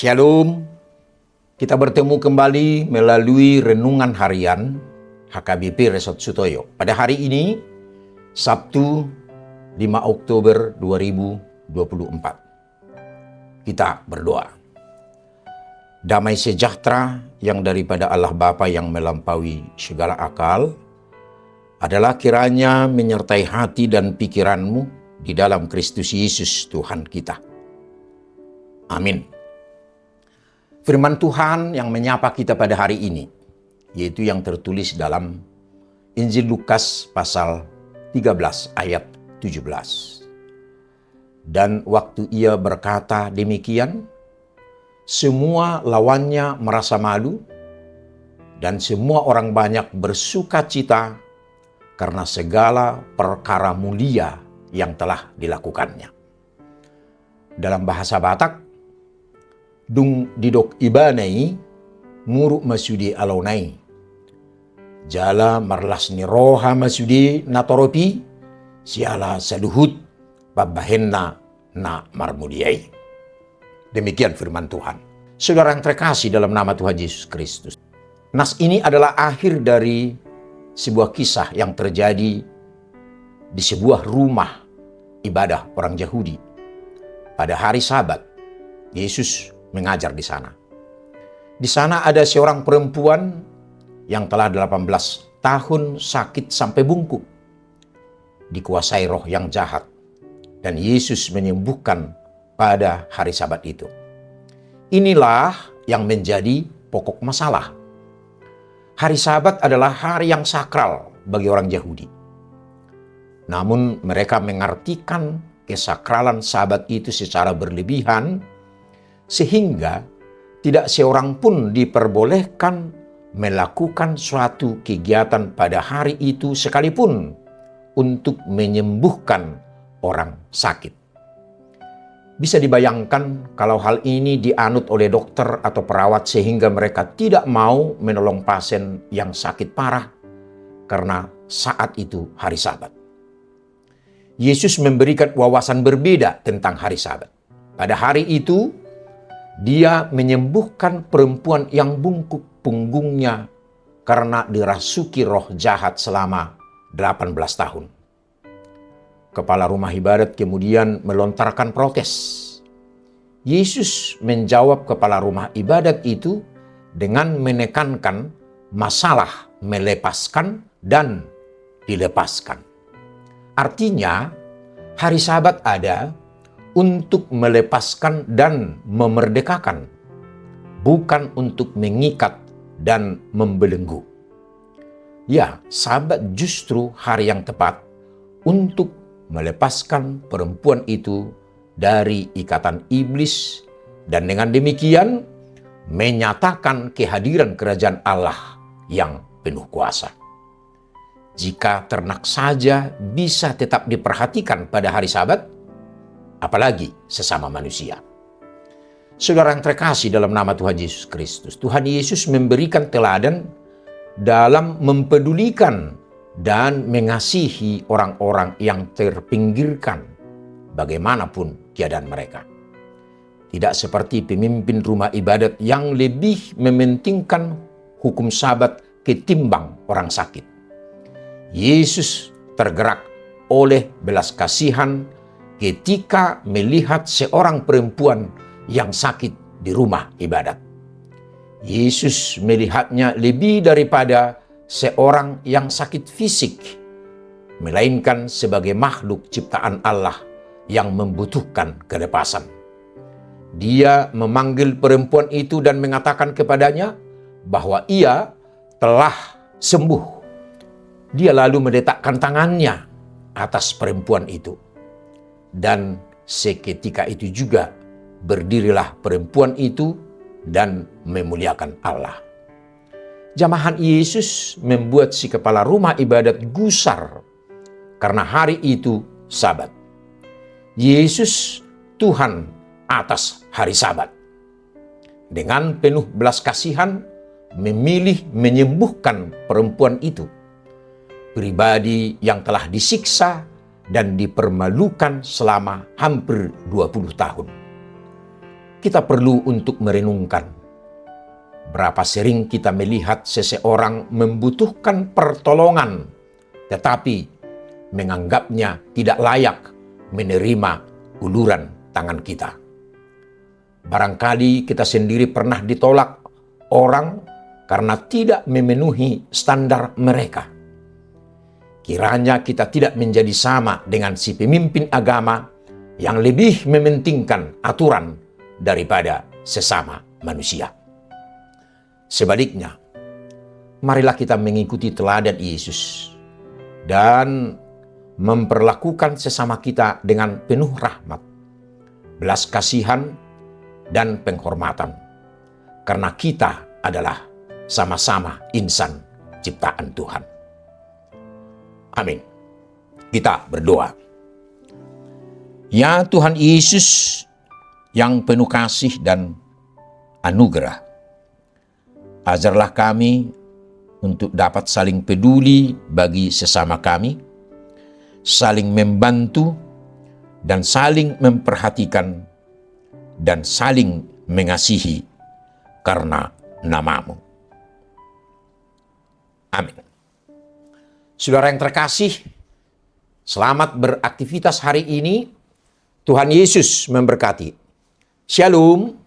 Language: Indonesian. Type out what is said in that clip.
Shalom, kita bertemu kembali melalui Renungan Harian HKBP Resort Sutoyo. Pada hari ini, Sabtu 5 Oktober 2024. Kita berdoa. Damai sejahtera yang daripada Allah Bapa yang melampaui segala akal adalah kiranya menyertai hati dan pikiranmu di dalam Kristus Yesus Tuhan kita. Amin. Firman Tuhan yang menyapa kita pada hari ini, yaitu yang tertulis dalam Injil Lukas pasal 13 ayat 17. Dan waktu ia berkata demikian, semua lawannya merasa malu, dan semua orang banyak bersuka cita karena segala perkara mulia yang telah dilakukannya. Dalam bahasa Batak, dung didok ibanai muru masudi alaunai jala marlasni roha masudi natoropi siala saluhut babahenna na marmudiai. Demikian firman Tuhan. Saudara yang terkasih dalam nama Tuhan Yesus Kristus, nas ini adalah akhir dari sebuah kisah yang terjadi di sebuah rumah ibadah orang Yahudi. Pada hari Sabat, Yesus mengajar di sana. Di sana ada seorang perempuan yang telah 18 tahun sakit sampai bungkuk, dikuasai roh yang jahat, dan Yesus menyembuhkan pada hari Sabat itu. Inilah yang menjadi pokok masalah. Hari Sabat adalah hari yang sakral bagi orang Yahudi. Namun mereka mengartikan kesakralan Sabat itu secara berlebihan, sehingga tidak seorang pun diperbolehkan melakukan suatu kegiatan pada hari itu sekalipun untuk menyembuhkan orang sakit. Bisa dibayangkan kalau hal ini dianut oleh dokter atau perawat sehingga mereka tidak mau menolong pasien yang sakit parah karena saat itu hari Sabat. Yesus memberikan wawasan berbeda tentang hari Sabat. Pada hari itu, Dia menyembuhkan perempuan yang bungkuk punggungnya karena dirasuki roh jahat selama 18 tahun. Kepala rumah ibadat kemudian melontarkan protes. Yesus menjawab kepala rumah ibadat itu dengan menekankan masalah melepaskan dan dilepaskan. Artinya, hari Sabat ada untuk melepaskan dan memerdekakan, bukan untuk mengikat dan membelenggu. Ya, Sabat justru hari yang tepat untuk melepaskan perempuan itu dari ikatan iblis dan dengan demikian menyatakan kehadiran kerajaan Allah yang penuh kuasa. Jika ternak saja bisa tetap diperhatikan pada hari Sabat, apalagi sesama manusia. Saudara yang terkasih dalam nama Tuhan Yesus Kristus, Tuhan Yesus memberikan teladan dalam mempedulikan dan mengasihi orang-orang yang terpinggirkan bagaimanapun keadaan mereka. Tidak seperti pemimpin rumah ibadat yang lebih mementingkan hukum Sabat ketimbang orang sakit. Yesus tergerak oleh belas kasihan ketika melihat seorang perempuan yang sakit di rumah ibadat. Yesus melihatnya lebih daripada seorang yang sakit fisik, melainkan sebagai makhluk ciptaan Allah yang membutuhkan kelepasan. Dia memanggil perempuan itu dan mengatakan kepadanya bahwa ia telah sembuh. Dia lalu meletakkan tangannya atas perempuan itu. Dan seketika itu juga berdirilah perempuan itu dan memuliakan Allah. Jamahan Yesus membuat si kepala rumah ibadat gusar karena hari itu Sabat. Yesus Tuhan atas hari Sabat. Dengan penuh belas kasihan memilih menyembuhkan perempuan itu. Pribadi yang telah disiksa dan dipermalukan selama hampir 20 tahun. kita perlu untuk merenungkan berapa sering kita melihat seseorang membutuhkan pertolongan, tetapi menganggapnya tidak layak menerima uluran tangan kita. Barangkali kita sendiri pernah ditolak orang karena tidak memenuhi standar mereka. Kiranya kita tidak menjadi sama dengan si pemimpin agama yang lebih mementingkan aturan daripada sesama manusia. Sebaliknya, marilah kita mengikuti teladan Yesus dan memperlakukan sesama kita dengan penuh rahmat, belas kasihan, dan penghormatan. Karena kita adalah sama-sama insan ciptaan Tuhan. Amin. Kita berdoa. Ya Tuhan Yesus yang penuh kasih dan anugerah, ajarlah kami untuk dapat saling peduli bagi sesama kami, saling membantu, dan saling memperhatikan, dan saling mengasihi karena nama-Mu. Amin. Saudara yang terkasih, selamat beraktivitas hari ini. Tuhan Yesus memberkati. Shalom.